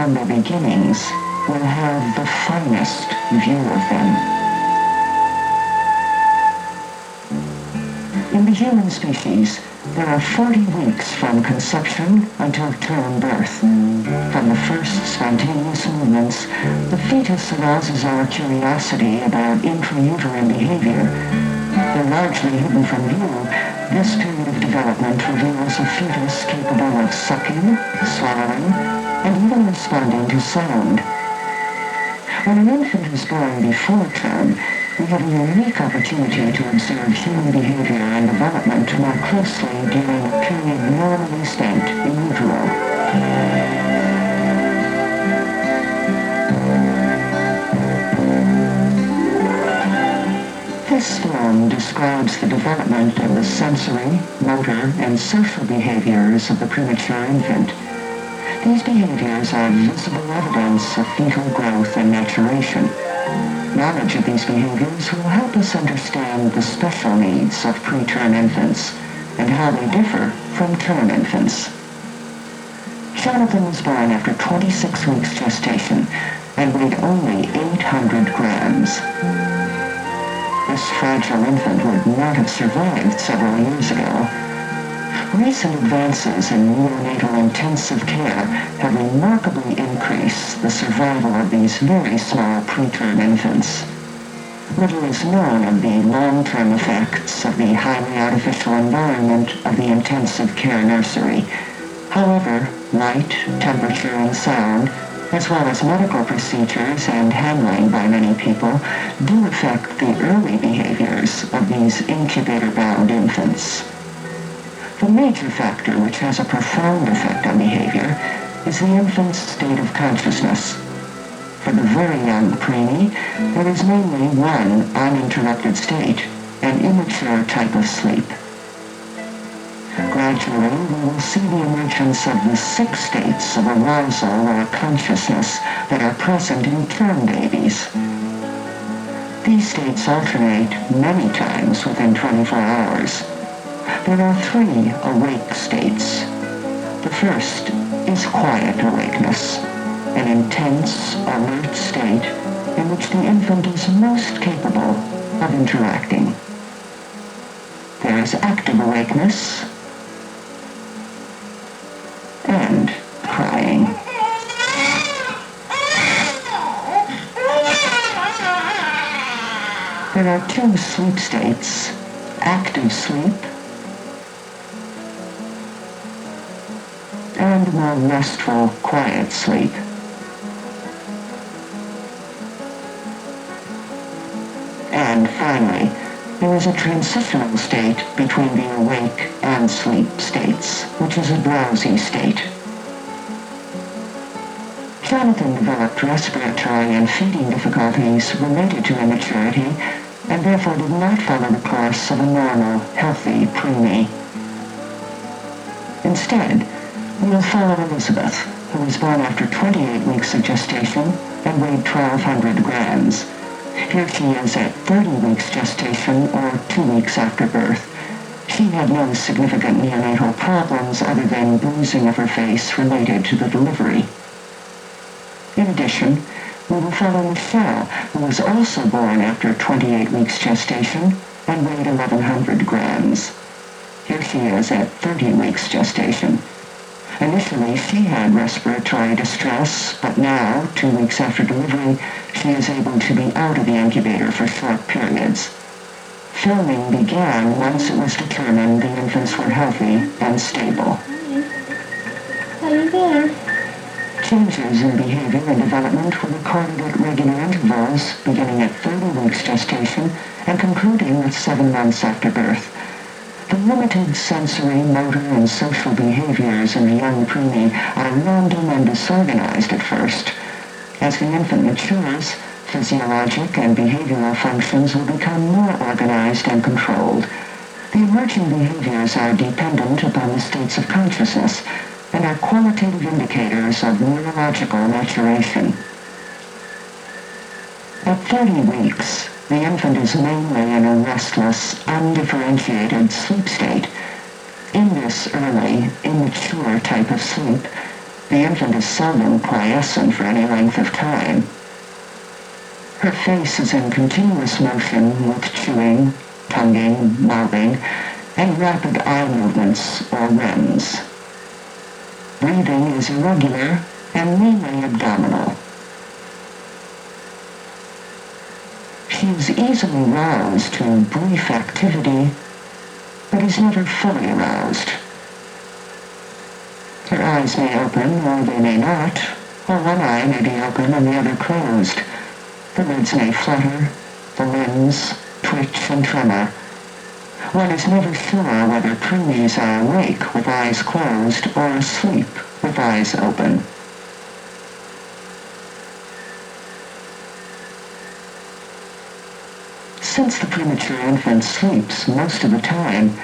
from their beginnings will have the finest view of them. In the human species, there are 40 weeks from conception until term birth. From the first spontaneous movements, the fetus arouses our curiosity about intrauterine behavior. Though largely hidden from view, this period of development reveals a fetus capable of sucking, swallowing, and even responding to sound. When an infant is born before term, we have a unique opportunity to observe human behavior and development more closely during a period normally spent in utero. This film describes the development of the sensory, motor, and social behaviors of the premature infant. These behaviors are visible evidence of fetal growth and maturation. Knowledge of these behaviors will help us understand the special needs of preterm infants and how they differ from term infants. Jonathan was born after 26 weeks gestation and weighed only 800 grams. This fragile infant would not have survived several years ago. Recent advances in neonatal intensive care have remarkably increased the survival of these very small preterm infants. Little is known of the long-term effects of the highly artificial environment of the intensive care nursery. However, light, temperature, and sound, as well as medical procedures and handling by many people, do affect the early behaviors of these incubator-bound infants. The major factor which has a profound effect on behavior is the infant's state of consciousness. For the very young preemie, there is mainly one uninterrupted state, an immature type of sleep. Gradually, we will see the emergence of the 6 states of arousal or consciousness that are present in term babies. These states alternate many times within 24 hours. There are 3 awake states. The first is quiet awakeness, an intense, alert state in which the infant is most capable of interacting. There is active awakeness and crying. There are 2 sleep states, active sleep and more restful, quiet sleep. And finally, there is a transitional state between the awake and sleep states, which is a drowsy state. Jonathan developed respiratory and feeding difficulties related to immaturity and therefore did not follow the course of a normal, healthy preemie. Instead, we will follow Elizabeth, who was born after 28 weeks of gestation and weighed 1,200 grams. Here she is at 30 weeks gestation or 2 weeks after birth. She had no significant neonatal problems other than bruising of her face related to the delivery. In addition, we will follow Michelle, who was also born after 28 weeks gestation and weighed 1,100 grams. Here she is at 30 weeks gestation. Initially, she had respiratory distress, but now, 2 weeks after delivery, she is able to be out of the incubator for short periods. Filming began once it was determined the infants were healthy and stable. Are you there? Changes in behavior and development were recorded at regular intervals, beginning at 30 weeks gestation and concluding with 7 months after birth. The limited sensory, motor, and social behaviors in the young preemie are random and disorganized at first. As the infant matures, physiologic and behavioral functions will become more organized and controlled. The emerging behaviors are dependent upon the states of consciousness and are qualitative indicators of neurological maturation. At 30 weeks, the infant is mainly in a restless, undifferentiated sleep state. In this early, immature type of sleep, The infant is seldom quiescent for any length of time. Her face is in continuous motion with chewing, tonguing, mouthing, and rapid eye movements or REMs. Breathing is irregular and mainly abdominal. She is easily roused to brief activity, but is never fully aroused. Her eyes may open or they may not, or one eye may be open and the other closed. The lids may flutter, the limbs twitch and tremor. One is never sure whether preemies are awake with eyes closed or asleep with eyes open. Since the premature infant sleeps most of the time,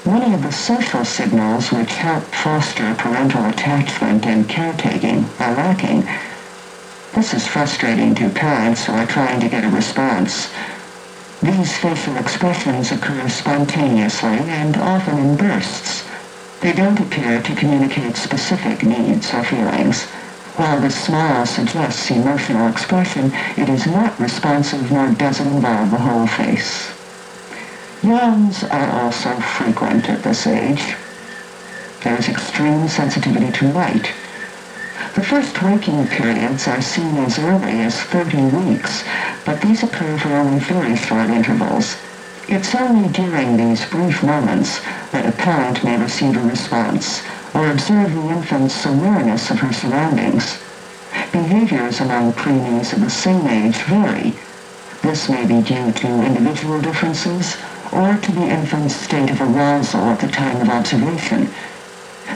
many of the social signals which help foster parental attachment and caretaking are lacking. This is frustrating to parents who are trying to get a response. These facial expressions occur spontaneously and often in bursts. They don't appear to communicate specific needs or feelings. While the smile suggests emotional expression, it is not responsive nor does it involve the whole face. Yawns are also frequent at this age. There is extreme sensitivity to light. The first waking periods are seen as early as 30 weeks, but these occur for only very short intervals. It's only during these brief moments that a parent may receive a response or observe the infant's awareness of her surroundings. Behaviors among preemies of the same age vary. This may be due to individual differences or to the infant's state of arousal at the time of observation.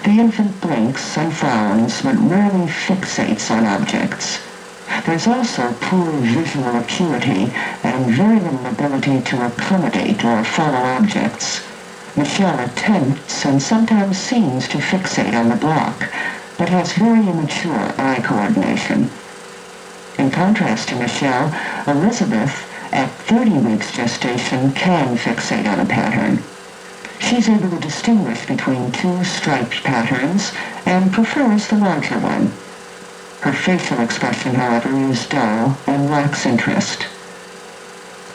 The infant blinks and frowns, but rarely fixates on objects. There's also poor visual acuity and very little ability to accommodate or follow objects. Michelle attempts and sometimes seems to fixate on the block, but has very immature eye coordination. In contrast to Michelle, Elizabeth, at 30 weeks gestation, can fixate on a pattern. She's able to distinguish between two striped patterns and prefers the larger one. Her facial expression, however, is dull and lacks interest.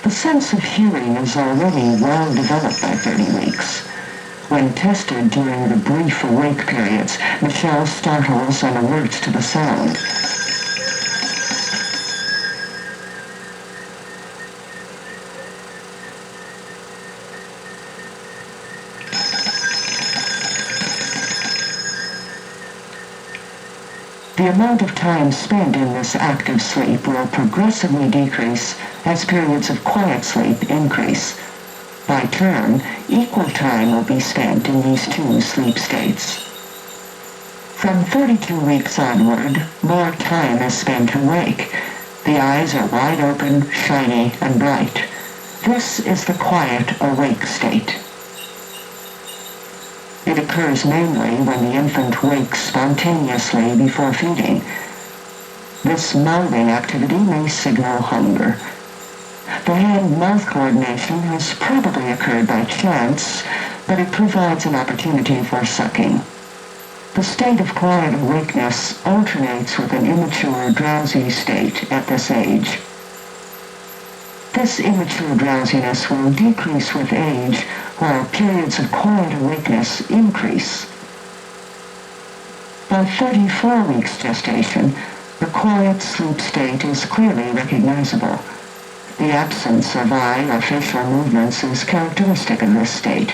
The sense of hearing is already well developed by 30 weeks. When tested during the brief awake periods, Michelle startles and alerts to the sound. The amount of time spent in this active sleep will progressively decrease as periods of quiet sleep increase. By turn, equal time will be spent in these two sleep states. From 32 weeks onward, more time is spent awake. The eyes are wide open, shiny, and bright. This is the quiet, awake state. It occurs mainly when the infant wakes spontaneously before feeding. This mouthing activity may signal hunger. The hand-mouth coordination has probably occurred by chance, but it provides an opportunity for sucking. The state of quiet awakeness alternates with an immature, drowsy state at this age. This immature drowsiness will decrease with age, while periods of quiet awakeness increase. By 34 weeks gestation, the quiet sleep state is clearly recognizable. The absence of eye or facial movements is characteristic of this state.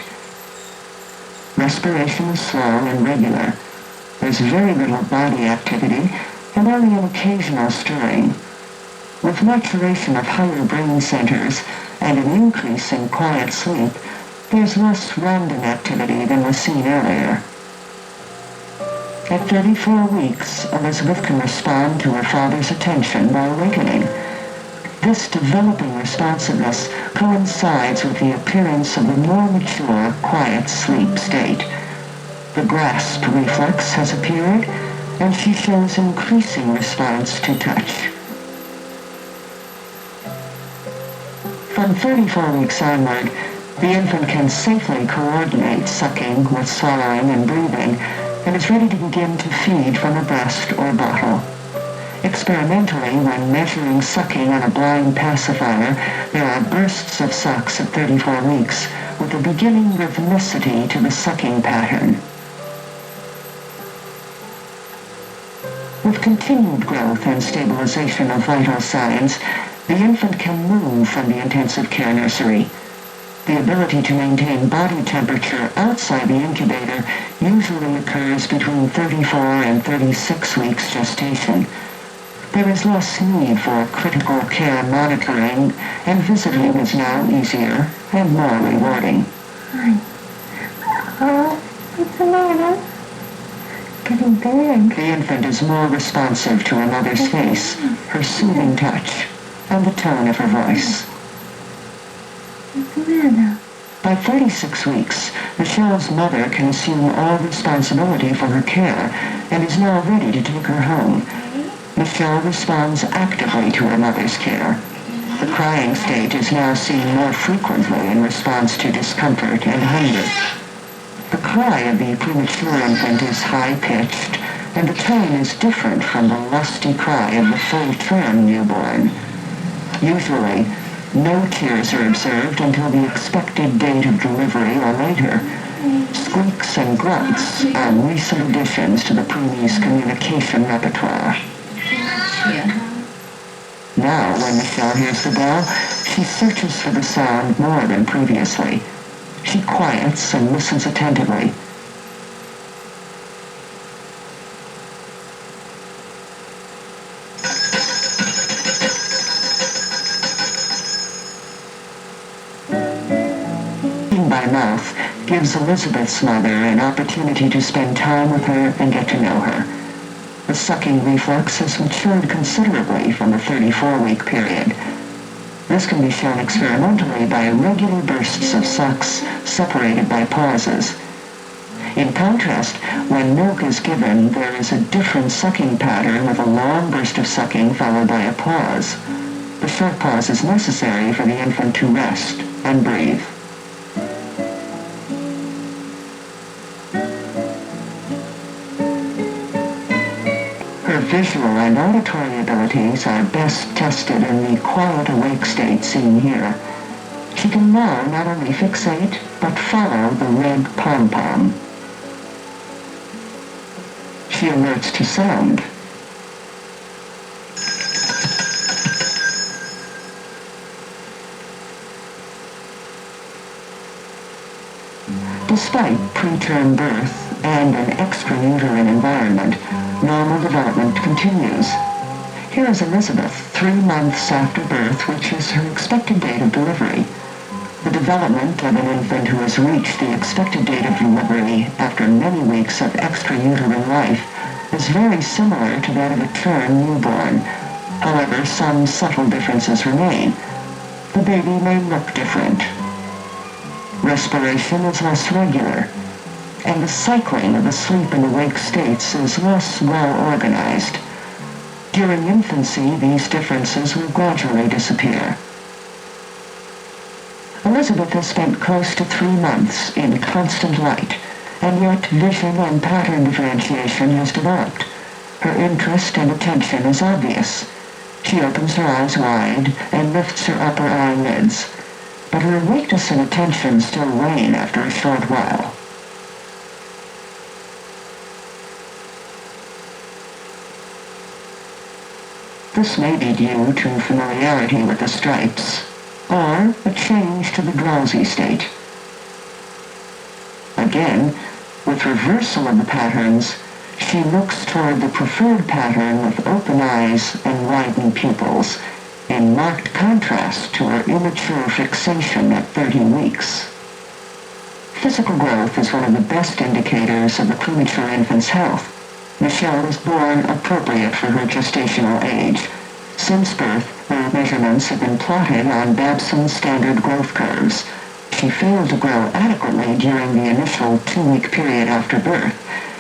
Respiration is slow and regular. There's very little body activity and only an occasional stirring. With maturation of higher brain centers and an increase in quiet sleep, there's less random activity than was seen earlier. At 34 weeks, Elizabeth can respond to her father's attention by awakening. This developing responsiveness coincides with the appearance of the more mature, quiet sleep state. The grasp reflex has appeared, and she shows increasing response to touch. From 34 weeks onward, the infant can safely coordinate sucking with swallowing and breathing, and is ready to begin to feed from a breast or bottle. Experimentally, when measuring sucking on a blind pacifier, there are bursts of sucks at 34 weeks, with a beginning rhythmicity to the sucking pattern. With continued growth and stabilization of vital signs, the infant can move from the intensive care nursery. The ability to maintain body temperature outside the incubator usually occurs between 34 and 36 weeks gestation. There is less need for critical care monitoring, and visiting is now easier and more rewarding. Hi. Oh, what's the matter? Getting big. The infant is more responsive to her mother's face, her soothing touch, and the tone of her voice. What's the matter? By 36 weeks, Michelle's mother can assume all responsibility for her care and is now ready to take her home. Michelle responds actively to her mother's care. The crying stage is now seen more frequently in response to discomfort and hunger. The cry of the premature infant is high-pitched, and the tone is different from the lusty cry of the full-term newborn. Usually, no tears are observed until the expected date of delivery or later. Squeaks and grunts are recent additions to the preemies' communication repertoire. Now, when Michelle hears the bell, she searches for the sound more than previously. She quiets and listens attentively. Eating by mouth gives Elizabeth's mother an opportunity to spend time with her and get to know her. The sucking reflex has matured considerably from the 34-week period. This can be shown experimentally by regular bursts of sucks separated by pauses. In contrast, when milk is given, there is a different sucking pattern with a long burst of sucking followed by a pause. The short pause is necessary for the infant to rest and breathe. Her visual and auditory abilities are best tested in the quiet awake state seen here. She can now not only fixate, but follow the red pom-pom. She alerts to sound. Despite preterm birth and an extrauterine environment, normal development continues. Here is Elizabeth, 3 months after birth, which is her expected date of delivery. The development of an infant who has reached the expected date of delivery after many weeks of extrauterine life is very similar to that of a term newborn. However, some subtle differences remain. The baby may look different. Respiration is less regular, and the cycling of the sleep and awake states is less well organized. During infancy, these differences will gradually disappear. Elizabeth has spent close to 3 months in constant light, and yet vision and pattern differentiation has developed. Her interest and attention is obvious. She opens her eyes wide and lifts her upper eyelids, but her awakeness and attention still wane after a short while. This may be due to familiarity with the stripes, or a change to the drowsy state. Again, with reversal of the patterns, she looks toward the preferred pattern with open eyes and widened pupils, in marked contrast to her immature fixation at 30 weeks. Physical growth is one of the best indicators of the premature infant's health. Michelle was born appropriate for her gestational age. Since birth, her measurements have been plotted on Babson's standard growth curves. She failed to grow adequately during the initial 2-week period after birth,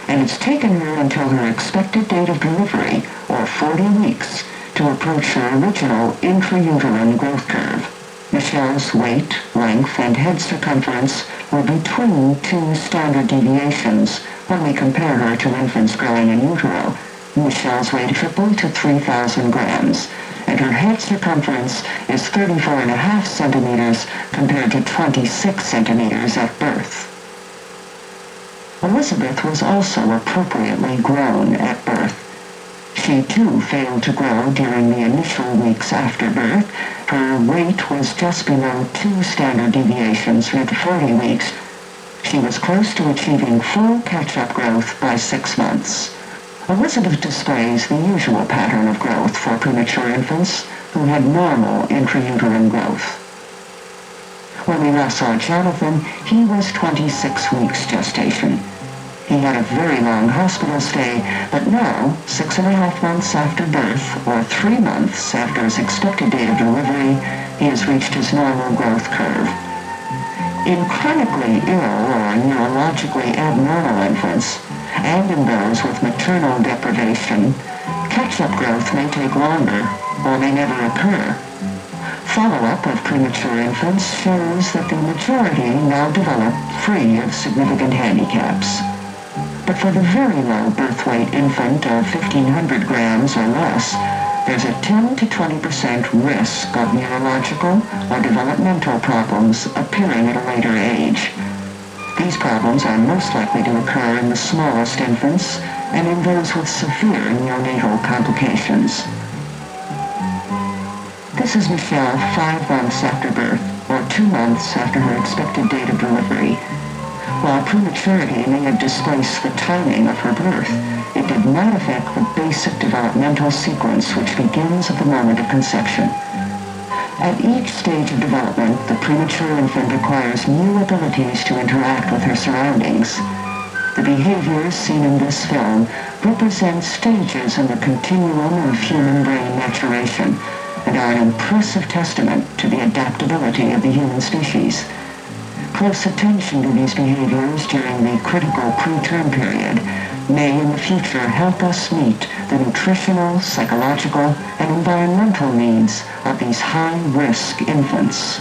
and it's taken her until her expected date of delivery, or 40 weeks, to approach her original intrauterine growth curve. Michelle's weight, length, and head circumference were between 2 standard deviations, When we compare her to infants growing in utero, Michelle's weight tripled to 3,000 grams, and her head circumference is 34.5 centimeters compared to 26 centimeters at birth. Elizabeth was also appropriately grown at birth. She too failed to grow during the initial weeks after birth. Her weight was just below 2 standard deviations at 40 weeks. She was close to achieving full catch-up growth by 6 months. Elizabeth displays the usual pattern of growth for premature infants who had normal intrauterine growth. When we last saw Jonathan, he was 26 weeks gestation. He had a very long hospital stay, but now, 6.5 months after birth, or 3 months after his expected date of delivery, he has reached his normal growth curve. In chronically ill or neurologically abnormal infants, and in those with maternal deprivation, catch-up growth may take longer or may never occur. Follow-up of premature infants shows that the majority now develop free of significant handicaps. But for the very low birth weight infant of 1,500 grams or less, there's a 10 to 20% risk of neurological or developmental problems appearing at a later age. These problems are most likely to occur in the smallest infants and in those with severe neonatal complications. This is Michelle 5 months after birth, or 2 months after her expected date of delivery. While prematurity may have displaced the timing of her birth, it did not affect the basic developmental sequence which begins at the moment of conception. At each stage of development, the premature infant acquires new abilities to interact with her surroundings. The behaviors seen in this film represent stages in the continuum of human brain maturation and are an impressive testament to the adaptability of the human species. Close attention to these behaviors during the critical preterm period may in the future help us meet the nutritional, psychological, and environmental needs of these high-risk infants.